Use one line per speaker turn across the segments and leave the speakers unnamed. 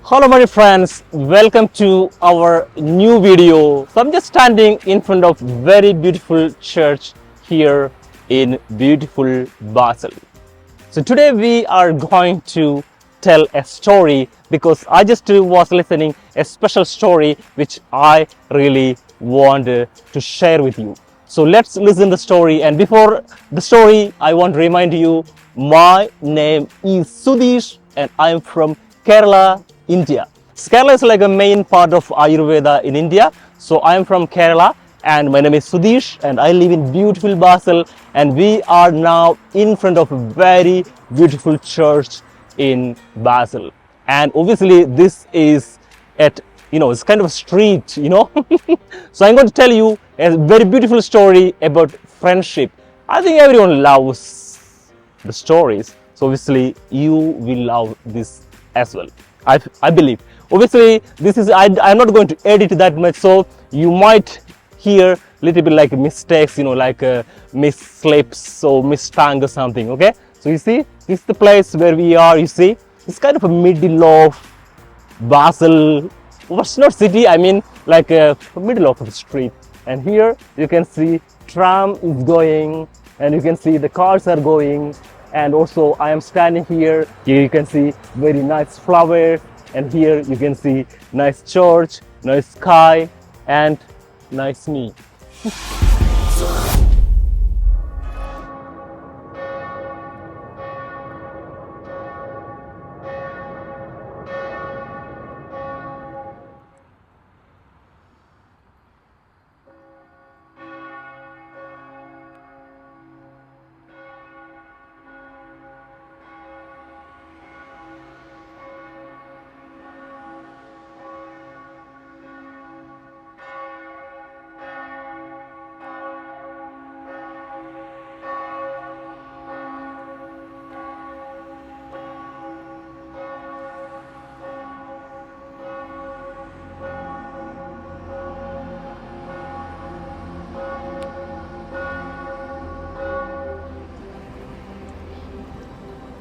Hello my friends, welcome to our new video. So I'm just standing in front of very beautiful church here in beautiful Basel. So today we are going to tell a story because I just was listening a special story which I really want to share with you. So let's listen the story, and before the story I want to remind you my name is Sudesh and I'm from Kerala, India. So Kerala is like a main part of Ayurveda in India. So I am from Kerala and my name is Sudesh and I live in beautiful Basel, and we are now in front of a very beautiful church in Basel. And obviously this is at, it's kind of a street, So I'm going to tell you a very beautiful story about friendship. I think everyone loves the stories. So obviously you will love this as well. I believe. Obviously, I'm not going to edit that much, so you might hear little bit like mistakes, like misslips or mistang or something. Okay, so you see, this is the place where we are. You see, it's kind of a middle of Basel. What's not city? I mean, like a middle of the street. And here you can see tram is going, and you can see the cars are going. And also I am standing here. Here you can see very nice flower, and here you can see nice church, nice sky, and nice me.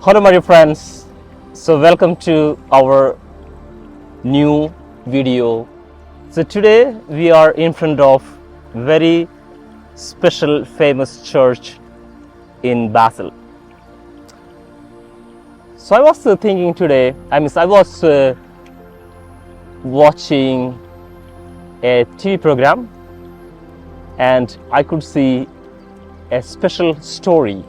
Hello my dear friends, so welcome to our new video. So today we are in front of very special famous church in Basel. So I was thinking today, I was watching a TV program and I could see a special story,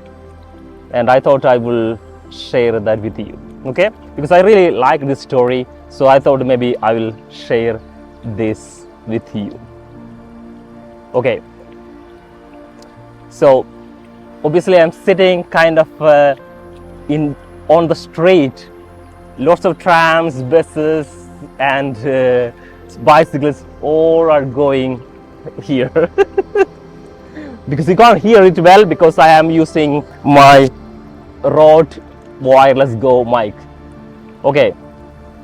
and I thought I will share that with you, okay, because I really like this story, so I thought maybe I will share this with you. Okay, so obviously I'm sitting kind of on the street, lots of trams, buses and bicycles all are going here because you can't hear it well because I am using my Rode Wireless Go mic. Okay,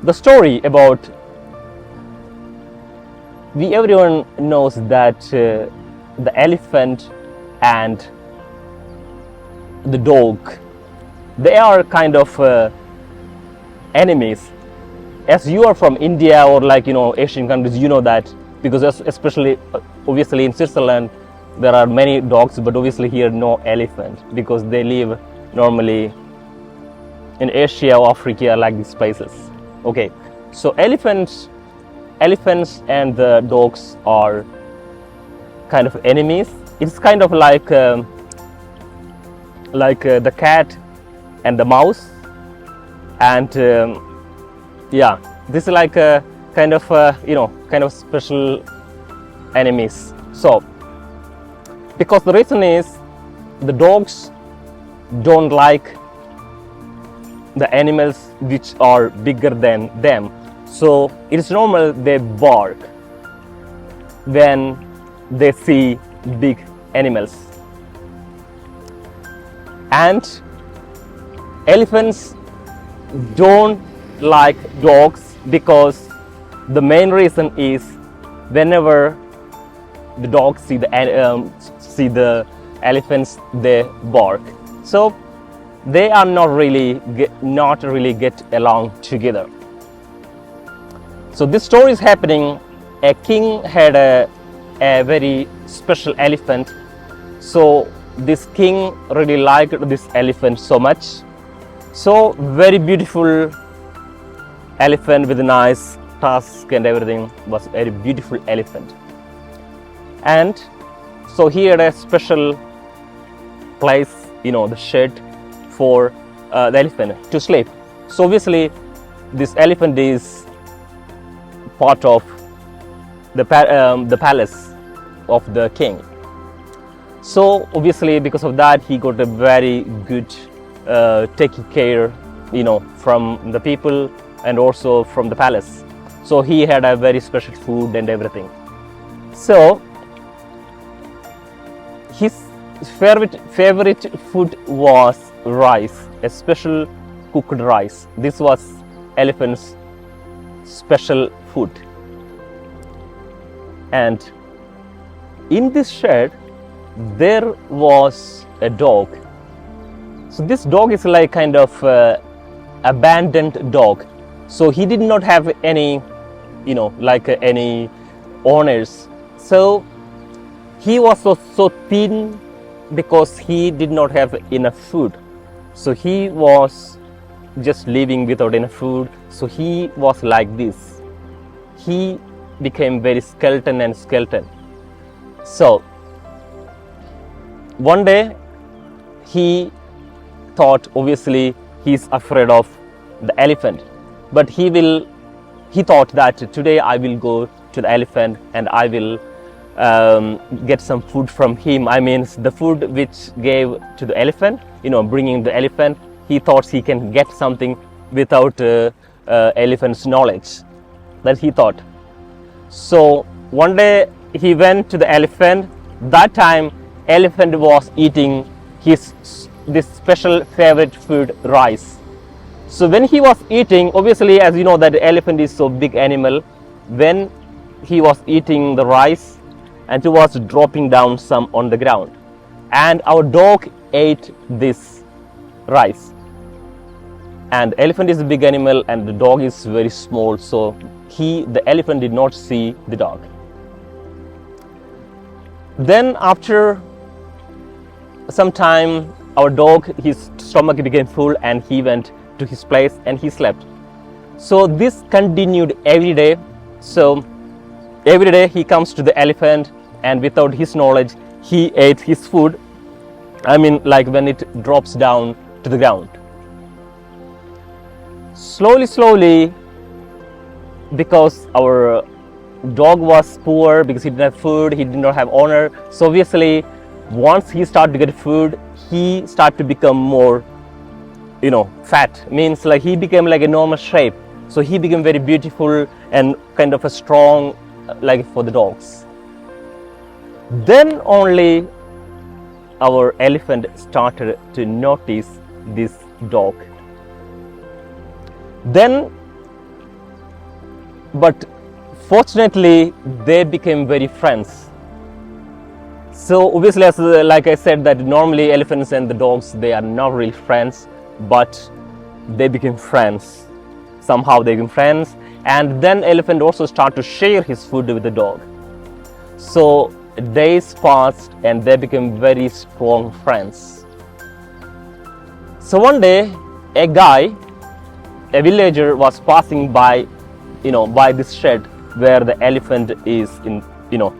the story about, everyone knows that the elephant and the dog, they are kind of enemies. As you are from India or like Asian countries, you know that, because especially obviously in Switzerland there are many dogs, but obviously here no elephant because they live normally in Asia or Africa, like these places. Okay, so elephants and the dogs are kind of enemies. It's kind of like the cat and the mouse, and yeah, this is like a kind of special enemies. So because the reason is the dogs don't like the animals which are bigger than them, so it is normal they bark when they see big animals. And elephants don't like dogs because the main reason is whenever the dogs see the elephants, they bark. So they are not really get along together. So this story is happening. A king had a very special elephant. So this king really liked this elephant so much. So very beautiful elephant with a nice tusk and everything, was a very beautiful elephant. And so he had a special place, the shed for the elephant to sleep. So obviously this elephant is part of the palace of the king. So obviously because of that he got a very good taking care from the people and also from the palace. So he had a very special food and everything. So his favorite food was rice, a special cooked rice. This was elephant's special food. And in this shed there was a dog. So this dog is like kind of abandoned dog. So he did not have any any owners. So he was so thin because he did not have enough food. So he was just living without enough food. So he was like this. He became very skeleton. So one day he thought, obviously he's afraid of the elephant, but he thought that today I will go to the elephant and I will get some food from him. I mean the food which gave to the elephant, bringing the elephant, he thought he can get something without elephant's knowledge. That he thought. So one day he went to the elephant. That time elephant was eating this special favorite food, rice. So when he was eating, obviously as you know that the elephant is so big animal, when he was eating the rice and he was dropping down some on the ground, and our dog ate this rice. And elephant is a big animal and the dog is very small, so the elephant did not see the dog. Then after some time, our dog, his stomach became full and he went to his place and he slept. So this continued every day. So every day he comes to the elephant and without his knowledge he ate his food. I mean like when it drops down to the ground. Slowly, because our dog was poor, because he didn't have food, he did not have owner. So obviously once he started to get food, he started to become more fat, means like he became like a normal shape. So he became very beautiful and kind of a strong like for the dogs. Then only our elephant started to notice this dog. But fortunately they became very friends. So obviously as like I said that normally elephants and the dogs, they are not really friends, but they became friends. Somehow they became friends, and then elephant also started to share his food with the dog. So days passed and they became very strong friends. So one day a villager was passing by by this shed where the elephant is in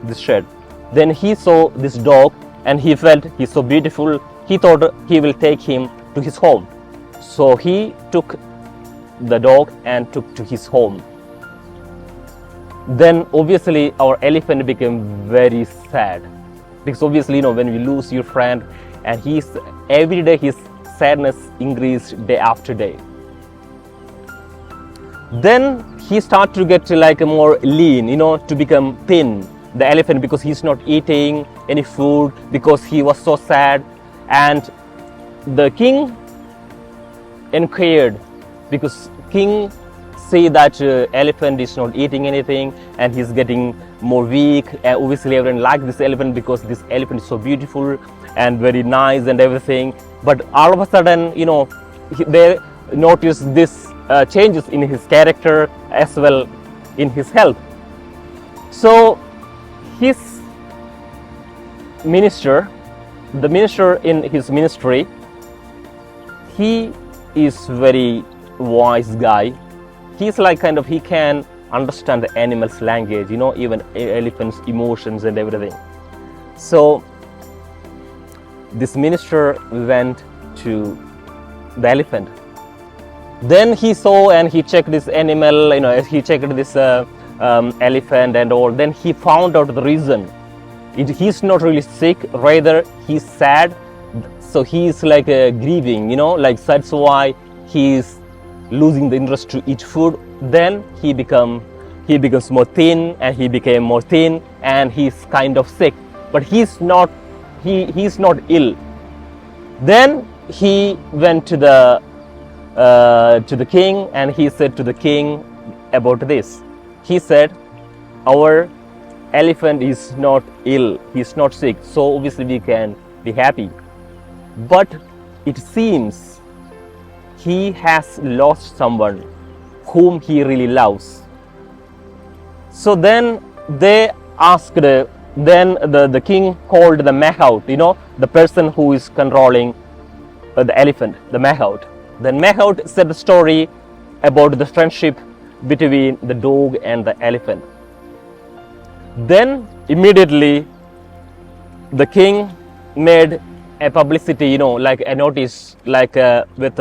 this shed. Then he saw this dog and he felt he's so beautiful. He thought he will take him to his home. So he took the dog and took to his home. Then obviously our elephant became very sad, because obviously when we lose your friend, and every day his sadness increased day after day. Then he started to get like a more lean, to become thin, the elephant, because he's not eating any food because he was so sad. And the king inquired, because king see that elephant is not eating anything and he's getting more weak. Obviously everyone liked this elephant because this elephant is so beautiful and very nice and everything. But all of a sudden, they noticed this changes in his character as well. in his health. So his minister, the minister in his ministry, he is very wise guy. He's like kind of, he can understand the animal's language, you know, even elephant's emotions and everything. So this minister went to the elephant. Then he saw and he checked this animal, you know, he checked this elephant and all. Then he found out the reason. He's not really sick, rather he's sad. So he's like grieving, you know, like that's why he's losing the interest to eat food. Then he becomes more thin, and he became more thin, and he's kind of sick. But he's not ill. Then he went to the king, and he said to the king about this. He said, our elephant is not ill, he's not sick, so obviously we can be happy. But it seems he has lost someone whom he really loves. So then they asked, then the king called the mahout, you know, the person who is controlling the elephant, the mahout. Then mahout said the story about the friendship between the dog and the elephant. Then immediately the king made a publicity, you know, like a notice, like with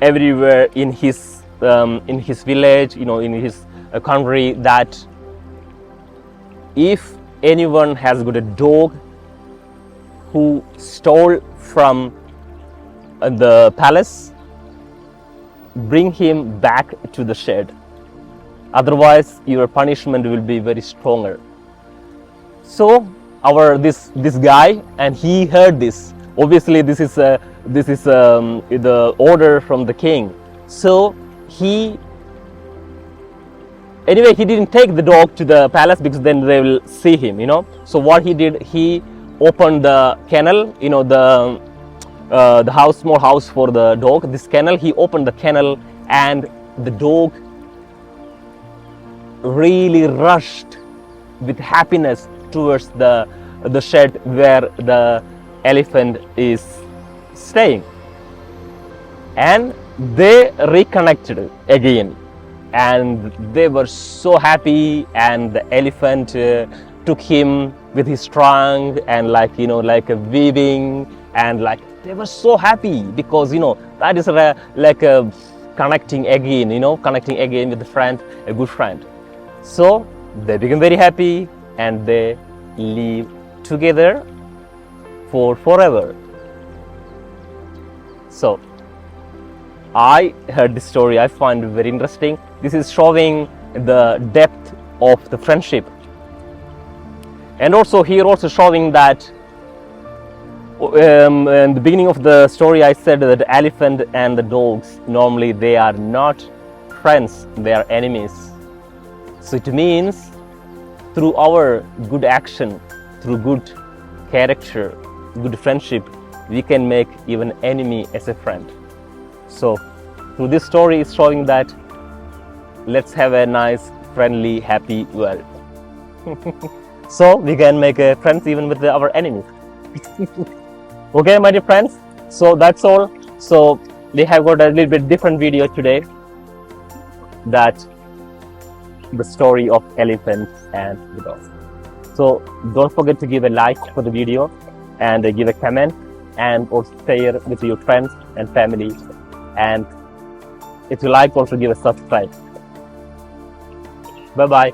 everywhere in his village, you know, in his country, that if anyone has got a dog who stole from the palace, bring him back to the shed. Otherwise, your punishment will be very stronger. So this guy, and he heard this. Obviously, this is the order from the king. So he didn't take the dog to the palace, because then they will see him, you know. So what he did, he opened the kennel, you know, the small house for the dog. This kennel, he opened the kennel, and the dog really rushed with happiness towards the shed where the elephant is staying. And they reconnected again, and they were so happy, and the elephant took him with his trunk, and like, you know, like a weaving, and like they were so happy, because, you know, that is like a connecting again, you know, connecting again with a friend, a good friend. So they became very happy, and they live together for forever. So I heard this story, I find it very interesting. This is showing the depth of the friendship. And also here also showing that in the beginning of the story I said that the elephant and the dogs, normally they are not friends, they are enemies. So it means through our good action, through good character, good friendship, we can make even enemy as a friend. So through this story is showing that let's have a nice, friendly, happy world. So we can make friends even with our enemies. Okay, my dear friends, so that's all. So we have got a little bit different video today, that the story of elephants and the dogs. So don't forget to give a like for the video, and give a comment, and also share with your friends and family. And if you like, also give a subscribe. Bye bye.